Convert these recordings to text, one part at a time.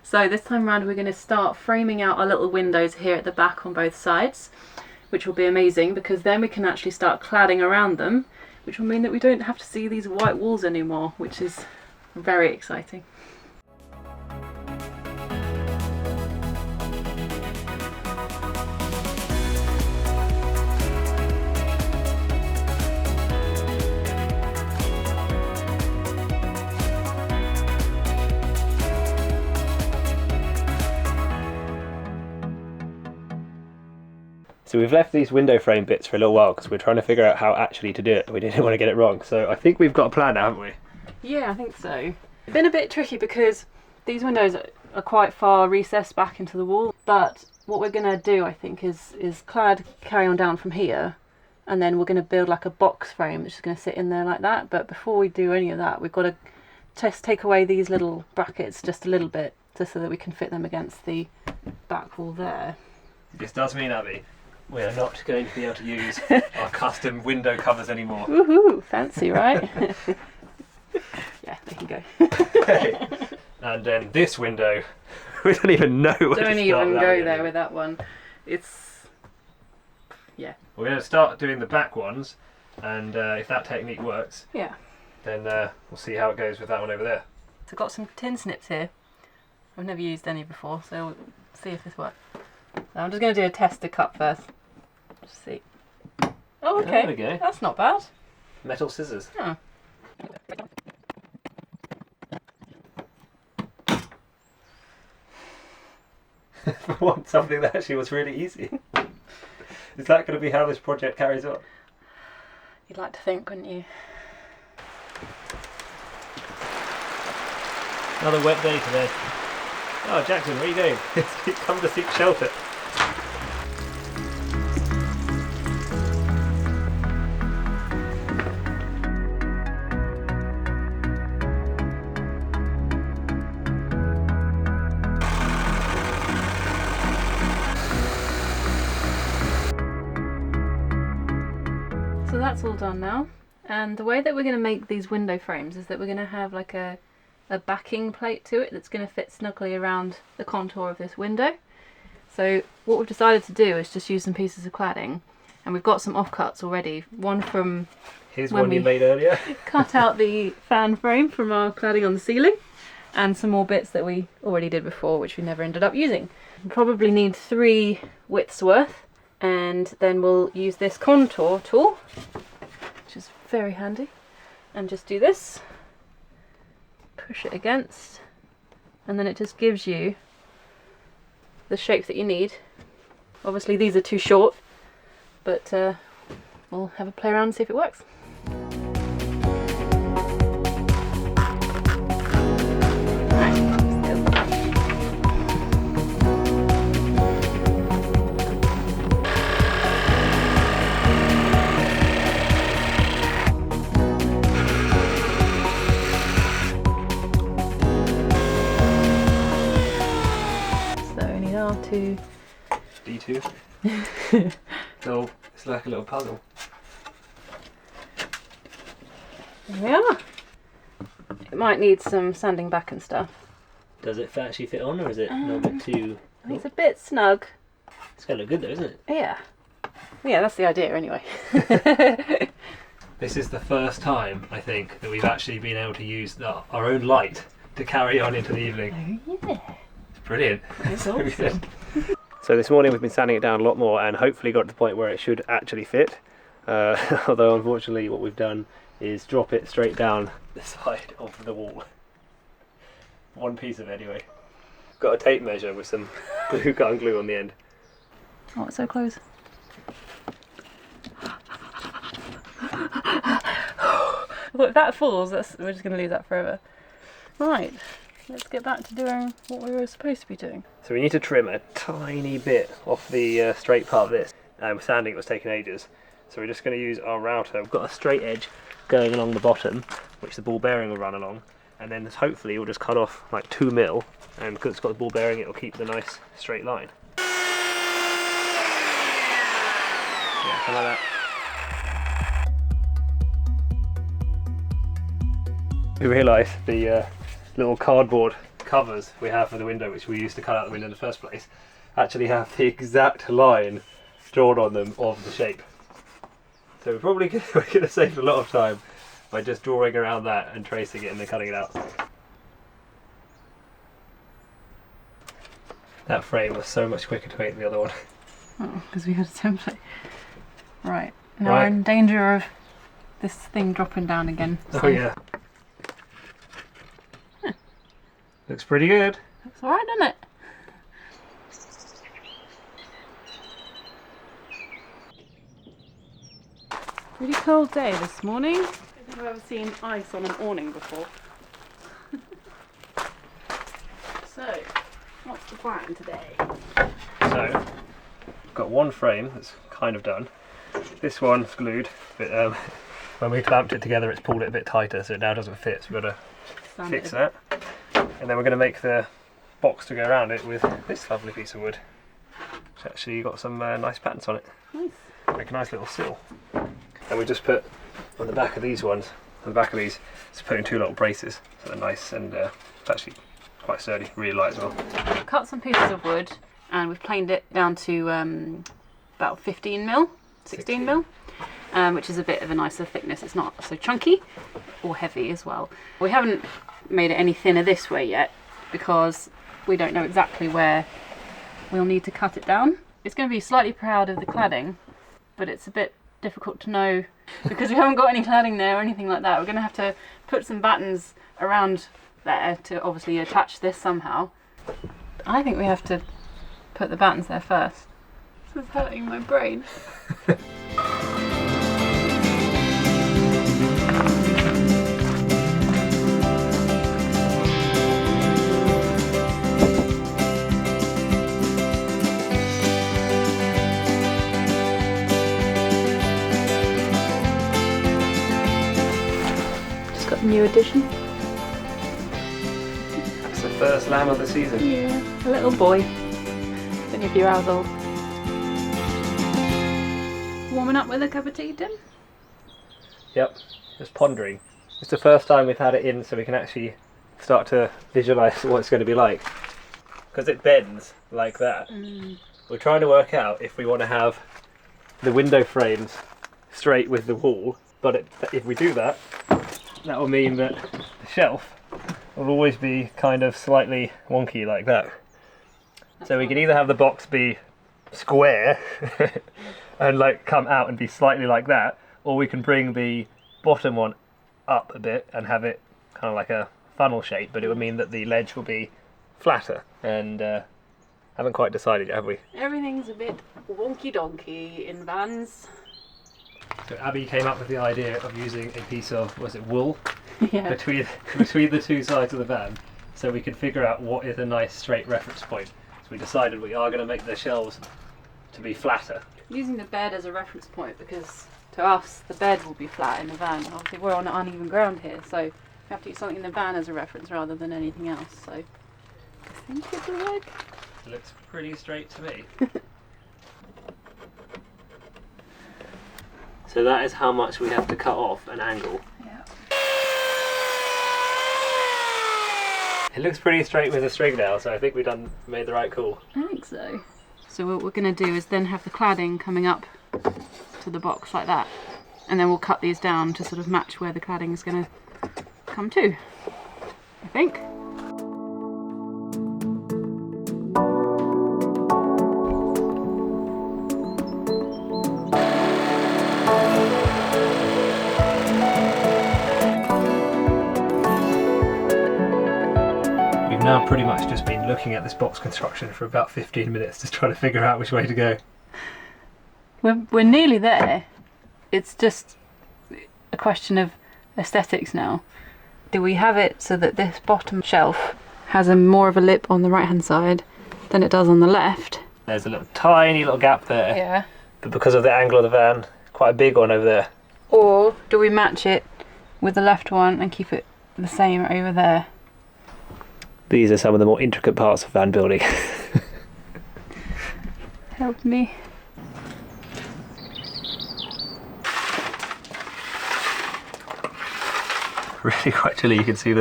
So this time around we're going to start framing out our little windows here at the back on both sides, which will be amazing because then we can actually start cladding around them, which will mean that we don't have to see these white walls anymore, which is very exciting. So we've left these window frame bits for a little while because we're trying to figure out how actually to do it. We didn't want to get it wrong. So I think we've got a plan now, haven't we? Yeah, I think so. It's been a bit tricky because these windows are quite far recessed back into the wall. But what we're going to do, I think, is carry on down from here. And then we're going to build like a box frame which is going to sit in there like that. But before we do any of that, we've got to just take away these little brackets just a little bit, just so that we can fit them against the back wall there. This does mean, Abby, we are not going to be able to use our custom window covers anymore. Woohoo! Fancy, right? Yeah, they can go. Okay. And then this window, we don't even know where to start. Don't even go there with that one. It's... yeah. We're going to start doing the back ones, and if that technique works, yeah, then we'll see how it goes with that one over there. So I've got some tin snips here. I've never used any before, so we'll see if this works. Now I'm just going to do a tester cut first. Just see. Oh, okay. There we go. That's not bad. Metal scissors. Oh. For once, something that actually was really easy. Is that going to be how this project carries on? You'd like to think, wouldn't you? Another wet day today. Oh, Jackson, where are you going? Come to seek shelter. So that's all done now. And the way that we're going to make these window frames is that we're going to have like a backing plate to it that's going to fit snugly around the contour of this window. So what we've decided to do is just use some pieces of cladding, and we've got some offcuts already. One from here's one you made earlier. Cut out the fan frame from our cladding on the ceiling, and some more bits that we already did before which we never ended up using. We probably need 3 widths worth, and then we'll use this contour tool, which is very handy, and just do this. Push it against, and then it just gives you the shape that you need. Obviously these are too short, but we'll have a play around and see if it works. D2. So it's like a little puzzle. There we are. It might need some sanding back and stuff. Does it actually fit on, or is it not a bit too... I think it's a bit snug. It's going to look good though, isn't it? Yeah. Yeah, that's the idea anyway. This is the first time, I think, that we've actually been able to use our own light to carry on into the evening. Oh yeah. It's brilliant. It's awesome. So this morning we've been sanding it down a lot more and hopefully got to the point where it should actually fit. Although unfortunately what we've done is drop it straight down the side of the wall. One piece of it anyway. Got a tape measure with some blue gun glue on the end. Oh, it's so close. Well, if that falls, we're just going to lose that forever. Right, let's get back to doing what we were supposed to be doing. So we need to trim a tiny bit off the straight part of this. Sanding it was taking ages. So we're just going to use our router. We've got a straight edge going along the bottom, which the ball bearing will run along. And then hopefully we'll just cut off like 2 mil, and because it's got the ball bearing it will keep the nice straight line. Yeah, something like that. We realised the little cardboard covers we have for the window, which we used to cut out the window in the first place, actually have the exact line drawn on them of the shape. So we're probably going to save a lot of time by just drawing around that and tracing it and then cutting it out. That frame was so much quicker to make than the other one. Oh, because we had a template. Right, now we're in danger of this thing dropping down again. So. Oh yeah. Huh. Looks pretty good. Looks alright, doesn't it? Really cold day this morning. I don't think I've ever seen ice on an awning before. So, what's the plan today? So, I've got one frame that's kind of done. This one's glued, but when we clamped it together it's pulled it a bit tighter, so it now doesn't fit, so we've got to fix that. And then we're going to make the box to go around it with this lovely piece of wood. It's actually got some nice patterns on it. Nice. Make a nice little sill. And we just put on the back of these ones, on the back of these, just put in two little braces, so they're nice and it's actually quite sturdy, really light as well. We've cut some pieces of wood and we've planed it down to about 15 mil, 16 mil, which is a bit of a nicer thickness. It's not so chunky or heavy as well. We haven't made it any thinner this way yet because we don't know exactly where we'll need to cut it down. It's going to be slightly proud of the cladding, but it's a bit difficult to know because we haven't got any cladding there or anything like that. We're going to have to put some battens around there to obviously attach this somehow. I think we have to put the battens there first. This is hurting my brain. Just got the new addition. That's the first lamb of the season. Yeah, a little boy. Only a few hours old. Warming up with a cup of tea, Tim? Yep, just pondering. It's the first time we've had it in so we can actually start to visualise what it's going to be like. Because it bends like that. We're trying to work out if we want to have the window frames straight with the wall, but if we do that, that will mean that the shelf will always be kind of slightly wonky like that. So we can either have the box be square and like come out and be slightly like that, or we can bring the bottom one up a bit and have it kind of like a funnel shape, but it would mean that the ledge will be flatter, and haven't quite decided yet, have we? Everything's a bit wonky donkey in vans. So Abby came up with the idea of using a piece of, was it wool? Yeah. between the two sides of the van, so we could figure out what is a nice straight reference point. So we decided we are going to make the shelves to be flatter. Using the bed as a reference point because to us the bed will be flat in the van. Obviously we're on uneven ground here, so we have to use something in the van as a reference rather than anything else. So I think it'll work. It looks pretty straight to me. So that is how much we have to cut off an angle. Yeah. It looks pretty straight with the string now, so I think we've made the right call. I think so. So what we're going to do is then have the cladding coming up to the box like that, and then we'll cut these down to sort of match where the cladding is going to come to, I think. Now pretty much just been looking at this box construction for about 15 minutes, just trying to figure out which way to go. We're nearly there. It's just a question of aesthetics now. Do we have it so that this bottom shelf has more of a lip on the right hand side than it does on the left? There's a tiny little gap there, Yeah. but because of the angle of the van, quite a big one over there. Or do we match it with the left one and keep it the same over there? These are some of the more intricate parts of van building. Help me. Really quite chilly, you can see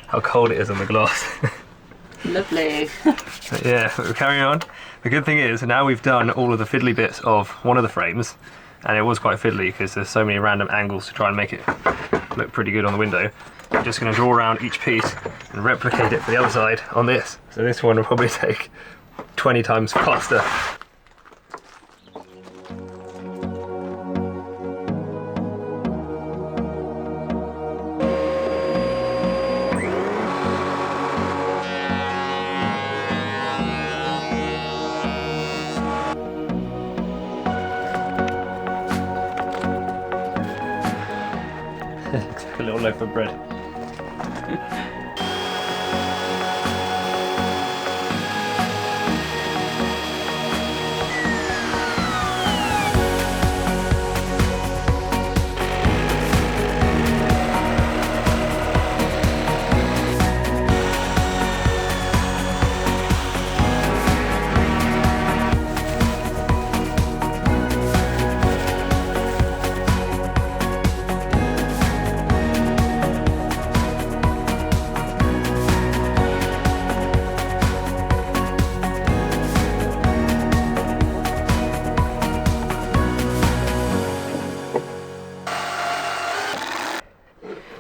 how cold it is on the glass. Lovely. But yeah, we're carrying on. The good thing is, now we've done all of the fiddly bits of one of the frames, and it was quite fiddly because there's so many random angles to try and make it look pretty good on the window. I'm just going to draw around each piece and replicate it for the other side on this. So this one will probably take 20 times faster. Looks like a little loaf of bread.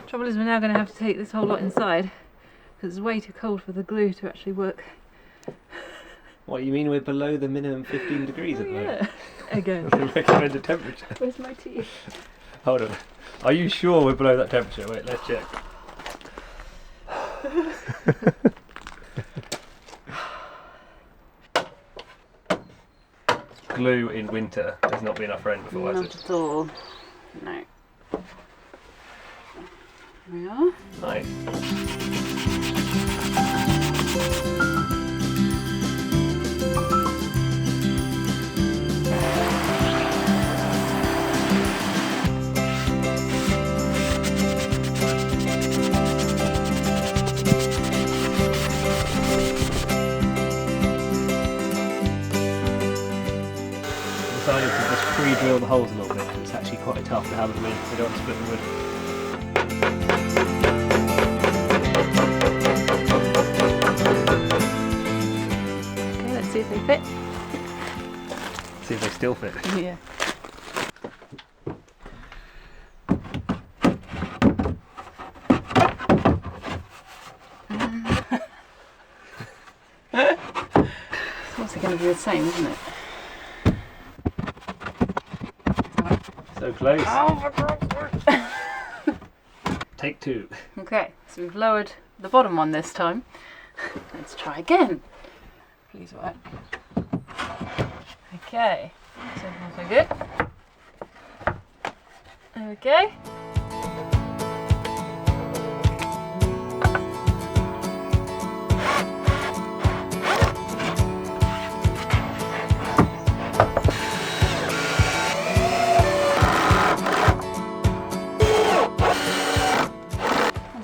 Trouble is, we're now going to have to take this whole lot inside because it's way too cold for the glue to actually work. What, you mean we're below the minimum 15 degrees at the moment? Yeah. Again. The recommended temperature. Where's my tea? Hold on. Are you sure we're below that temperature? Wait, let's check. Glue in winter has not been our friend before, has Not it? at all. No. There we are. Nice. Decided to just pre-drill the holes a little bit because it's actually quite tough to have them in, so we don't want to split the wood. Okay, let's see if they fit. See if they still fit. Yeah. What's it going to be the same, isn't it? So close. Oh, for God's sake. Take two. Okay, so we've lowered the bottom one this time. Let's try again. Please work. Okay, so far so good. Okay.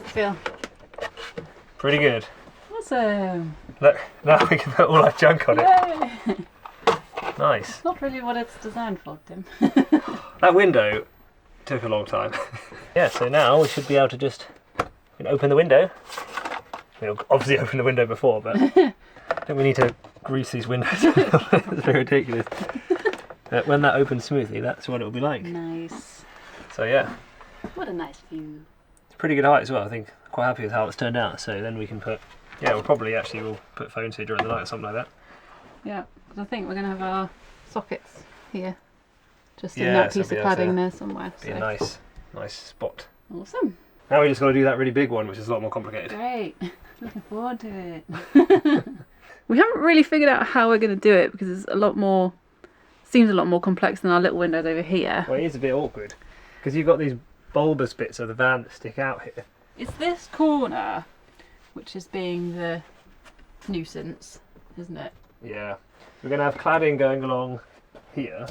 Feel. Pretty good. Awesome. Look, now we can put all our junk on it. Yay. Nice. Not really what it's designed for, Tim. That window took a long time. Yeah, so now we should be able to just open the window. We'll obviously open the window before, but I think we need to grease these windows. It's very ridiculous. When that opens smoothly, that's what it will be like. Nice. So yeah, What a nice view. it's pretty good height as well. I think quite happy with how it's turned out. So then we can put, yeah, we'll put phones here during the night or something like that. Yeah, because I think we're going to have our sockets here. Just in Yeah, that so piece of be able to cladding there somewhere. Be a nice spot. Awesome. Now we just got to do that really big one, which is a lot more complicated. Great. Looking forward to it. We haven't really figured out how we're going to do it because it's seems a lot more complex than our little windows over here. Well, it is a bit awkward because you've got these bulbous bits of the van that stick out here. It's this corner which is being the nuisance, isn't it? Yeah. We're going to have cladding going along here,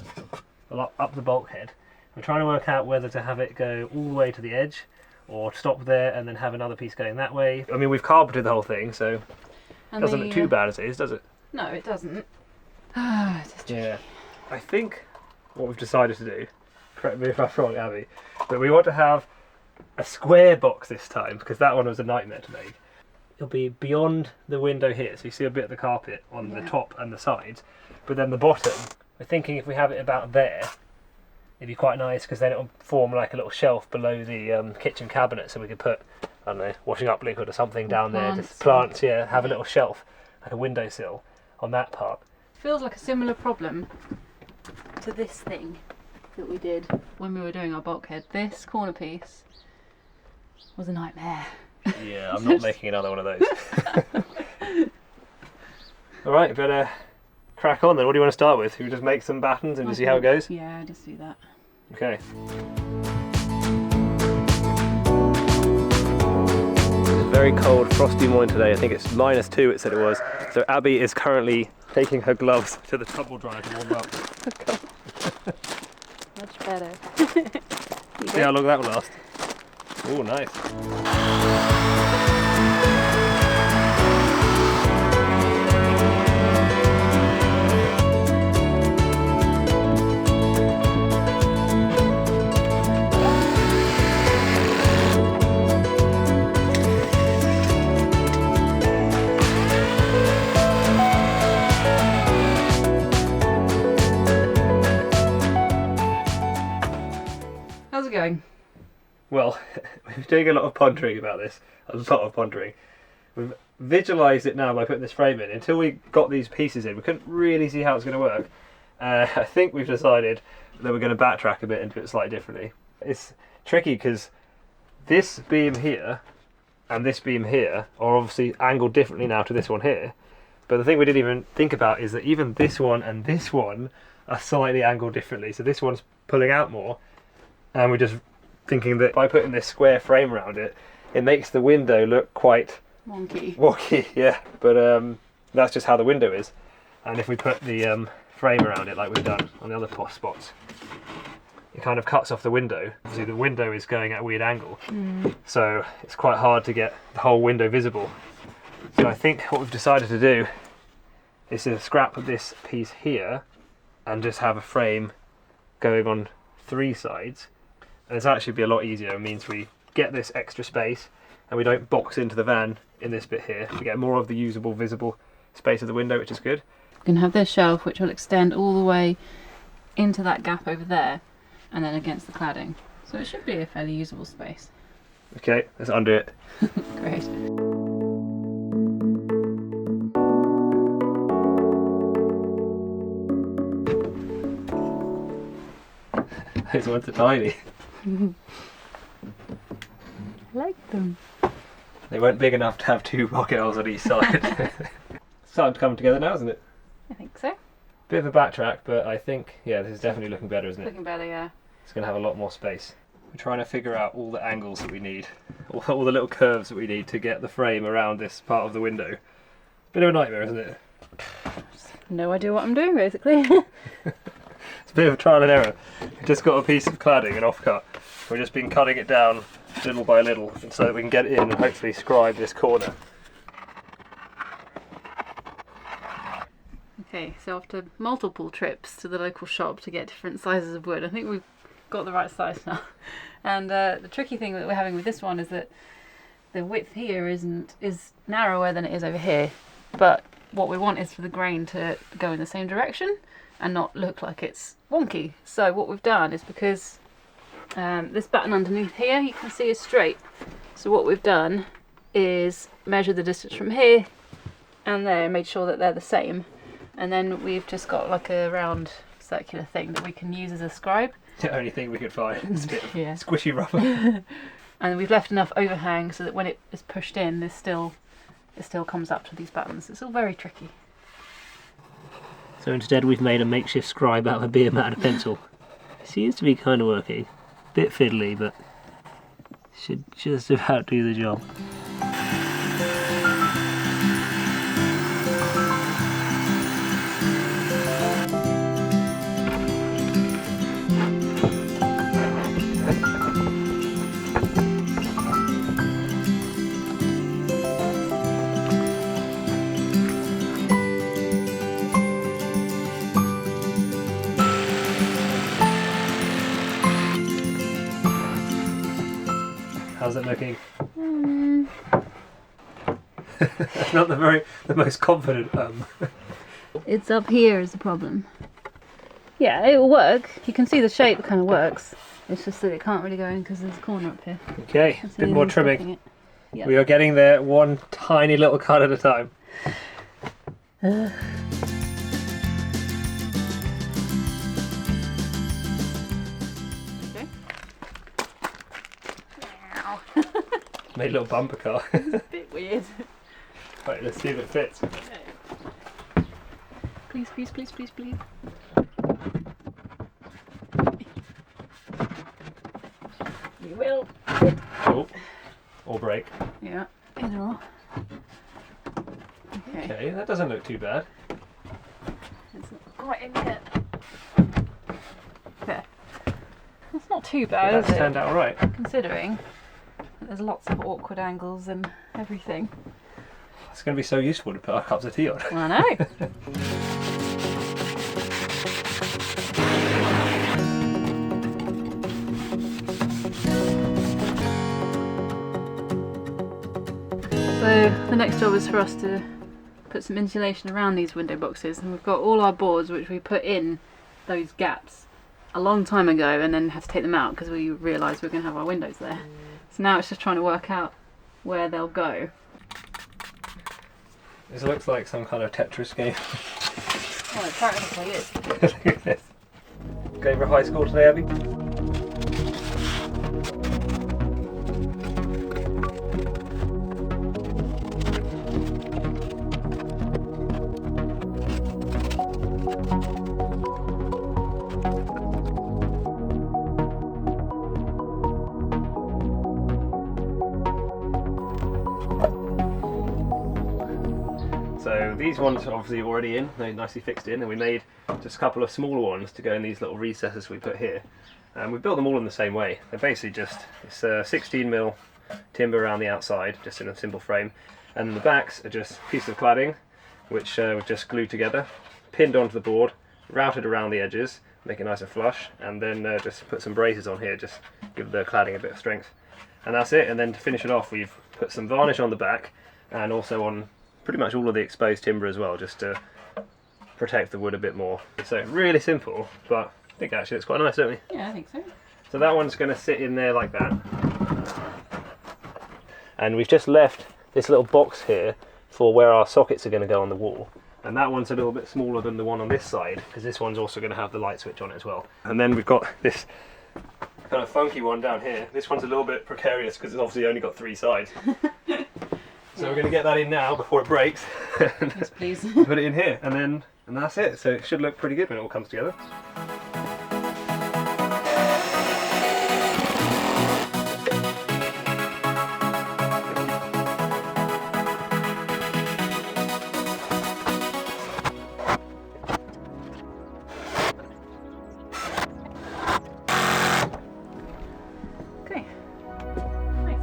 up the bulkhead. We're trying to work out whether to have it go all the way to the edge or stop there and then have another piece going that way. I mean, we've carpeted the whole thing, so it doesn't look too bad as it is, does it? No, it doesn't. Yeah. I think what we've decided to do, correct me if I'm wrong, Abby, but we want to have a square box this time because that one was a nightmare to make. it'll be beyond the window here, so you see a bit of the carpet on the Yeah. top and the sides, but then the bottom, we're thinking if we have it about there, it'd be quite nice because then it'll form like a little shelf below the kitchen cabinet, so we could put, I don't know, washing up liquid or something down there, just plants, yeah, have a little shelf, like a windowsill on that part. Feels like a similar problem to this thing that we did when we were doing our bulkhead. This corner piece was a nightmare. Yeah, I'm not making another one of those. Alright, better crack on then. What do you want to start with? Should we just make some battens and just see how it goes? Yeah, just do that. Okay. It's a very cold, frosty morning today. I think it's -2 it said it was. So Abby is currently taking her gloves to the tumble dryer to warm up. Much better. See how long that will last. Oh, nice. How's it going? Well, we've been doing a lot of pondering about this. A lot of pondering. We've visualised it now by putting this frame in. Until we got these pieces in, we couldn't really see how it's going to work. I think we've decided that we're going to backtrack a bit and do it slightly differently. It's tricky because this beam here and this beam here are obviously angled differently now to this one here. But the thing we didn't even think about is that even this one and this one are slightly angled differently. So this one's pulling out more. And we're just thinking that by putting this square frame around it, it makes the window look quite wonky, yeah. But that's just how the window is. And if we put the frame around it like we've done on the other post spots, it kind of cuts off the window. See, the window is going at a weird angle, so it's quite hard to get the whole window visible. So I think what we've decided to do is to scrap this piece here and just have a frame going on 3 sides. And it's actually be a lot easier. It means we get this extra space and we don't box into the van in this bit here. We get more of the usable, visible space of the window, which is good. You can have this shelf which will extend all the way into that gap over there and then against the cladding. So it should be a fairly usable space. Okay, let's undo it. Great. Those ones are tiny. I like them. They weren't big enough to have 2 pocket holes on each side. It's starting to come together now, isn't it? I think so. Bit of a backtrack, but I think, yeah, this is definitely looking better, isn't it? Looking better, yeah. It's going to have a lot more space. We're trying to figure out all the angles that we need, all the little curves that we need to get the frame around this part of the window. Bit of a nightmare, isn't it? No idea what I'm doing, basically. It's a bit of a trial and error. We've just got a piece of cladding, an offcut. We've just been cutting it down little by little so that we can get it in and hopefully scribe this corner. Okay, so after multiple trips to the local shop to get different sizes of wood, I think we've got the right size now. And the tricky thing that we're having with this one is that the width here is narrower than it is over here. But what we want is for the grain to go in the same direction and not look like it's wonky. So what we've done is, because this batten underneath here you can see is straight, so what we've done is measure the distance from here and there, made sure that they're the same, and then we've just got like a round circular thing that we can use as a scribe. The only thing we could find is a bit of Yeah. squishy rubber. And we've left enough overhang so that when it is pushed in, it still comes up to these buttons. It's all very tricky. So instead we've made a makeshift scribe out of a beer mat and a pencil. Seems to be kind of working. Bit fiddly, but should just about do the job. How's it looking? That's not the most confident It's up here is the problem. Yeah, it will work. You can see the shape kind of works. It's just that it can't really go in because there's a corner up here. Okay, a bit more trimming. Yep. We are getting there one tiny little cut at a time. Okay. Made a little bumper car. It's a bit weird. Right, let's see if it fits. Okay. Please, please, please, please, please. You will. Oh, or break. Yeah, either or. Okay. Okay, that doesn't look too bad. It's not quite in yet. There. That's not too bad, That's is it? turned out alright. Considering that there's lots of awkward angles and everything. It's going to be so useful to put our cups of tea on. I know. So the next job is for us to put some insulation around these window boxes, and we've got all our boards which we put in those gaps a long time ago and then had to take them out because we realised we were going to have our windows there. So now it's just trying to work out where they'll go. This looks like some kind of Tetris game. Well, it practically is. Look at this. Going for high school today, Abby? So these ones are obviously already in, they're nicely fixed in, and we made just a couple of smaller ones to go in these little recesses we put here. And we built them all in the same way. They're basically just, it's 16mm timber around the outside, just in a simple frame. And the backs are just pieces of cladding, which we've just glued together, pinned onto the board, routed around the edges, make it nice and flush, and then just put some braces on here, just give the cladding a bit of strength. And that's it, and then to finish it off we've put some varnish on the back, and also on pretty much all of the exposed timber as well, just to protect the wood a bit more. So really simple, but I think actually it's quite nice, don't we? Yeah, I think so. So that one's going to sit in there like that. And we've just left this little box here for where our sockets are going to go on the wall. And that one's a little bit smaller than the one on this side, because this one's also going to have the light switch on it as well. And then we've got this kind of funky one down here. This one's a little bit precarious because it's obviously only got 3 sides. So we're going to get that in now before it breaks. Yes, please. Put it in here, and that's it. So it should look pretty good when it all comes together. Okay. Nice.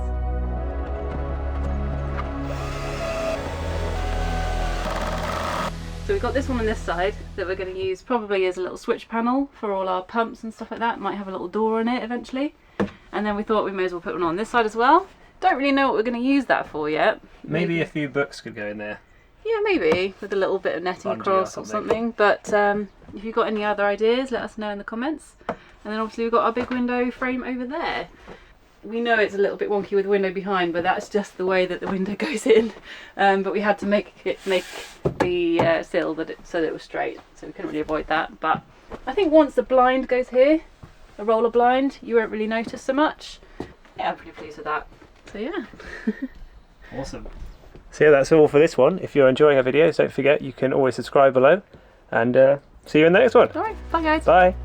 So we've got this one on this side that we're going to use probably as a little switch panel for all our pumps and stuff like that. Might have a little door on it eventually. And then we thought we may as well put one on this side as well. Don't really know what we're going to use that for yet. Maybe a few books could go in there. Yeah, maybe with a little bit of netting Bungee across or something. But if you've got any other ideas, let us know in the comments. And then obviously we've got our big window frame over there. We know it's a little bit wonky with the window behind, but that's just the way that the window goes in. But we had to make the sill so that it was straight, so we couldn't really avoid that. But I think once the blind goes here, a roller blind, you won't really notice so much. Yeah, I'm pretty pleased with that. So yeah. Awesome. So yeah, that's all for this one. If you're enjoying our videos, don't forget you can always subscribe below, and see you in the next one. Alright, bye guys. Bye.